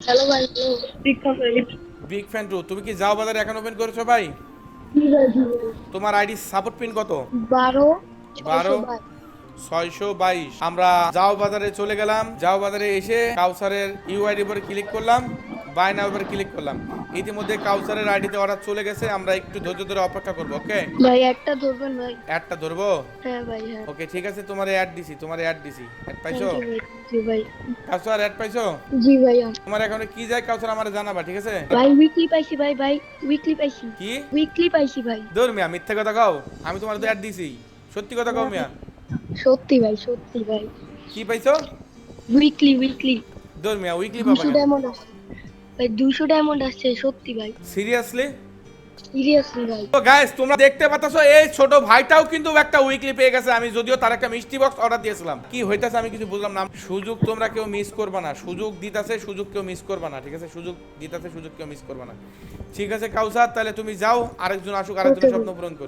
Hello ভাই, hello. Big fan two. তুমি কি যাও বাজারে এখন ওপেন করেছো ভাই? জি ভাই, জি ভাই। তোমার আইডি সাপোর্ট পিন কত? 12 বারো 622। 622। আমরা যাও বাজারে চলে গেলাম। যাও বাজারে এসে কাউসারের ইউআইডি উপরে ক্লিক করলাম, বাই নাও উপরে ক্লিক করলাম। ইতিমধ্যে কাউসারের আইডিতে অর্ডার চলে গেছে। আমরা একটু ধৈর্য ধরে অপেক্ষা করবো, ওকে? ভাই একটা ধরবেন ভাই। অ্যাডটা ধরবো? হ্যাঁ ভাই, হ্যাঁ। ওকে, ঠিক আছে, তোমার অ্যাড দিছি, অ্যাড পাইছো? থ্যাংক ইউ ভাই, থ্যাংক ইউ ভাই। কাউসার অ্যাড পাইছো? জি ভাইয়া। তোমার এখানে কি যায় কাউসার আমার জানাবা, ঠিক আছে? ভাই উইকলি পাইছি ভাই, ভাই উইকলি পাইছি। কি? উইকলি পাইছি ভাই। দূর মিয়া, মিথ্যে কথা কও। আমি তোমার তো অ্যাড দিছি। সত্যি কথা কও মিয়া। সত্যি ভাই, সত্যি ভাই। কি পাইছো? উইকলি উইকলি দূর মিয়া, উইকলি পাবা 200 কেন? ডায়মন্ড আসছে ভাই, 200 ডায়মন্ড আসছে, সত্যি ভাই। সিরিয়াসলি? সিরিয়াসলি ভাই। তো গাইস, তোমরা দেখতে পাচ্ছো এই ছোট ভাইটাও কিন্তু একটা উইকলি পেয়ে গেছে। আমি যদিও তার একটা মিষ্টি বক্স অর্ডার দিয়েছিলাম। কি হইতাছে আমি কিছু বুঝলাম না। সুযোগ তোমরা কেউ মিস করবা না। সুযোগ দিতাছে, সুযোগ কেউ মিস করবা না, ঠিক আছে? সুযোগ দিতাছে, সুযোগ কেউ মিস করবা না। ঠিক আছে কাউসার, তাহলে তুমি যাও, আরেকজন আসুক, ওকে আরেকজনের ভাই। স্বপ্ন পূরণ করি।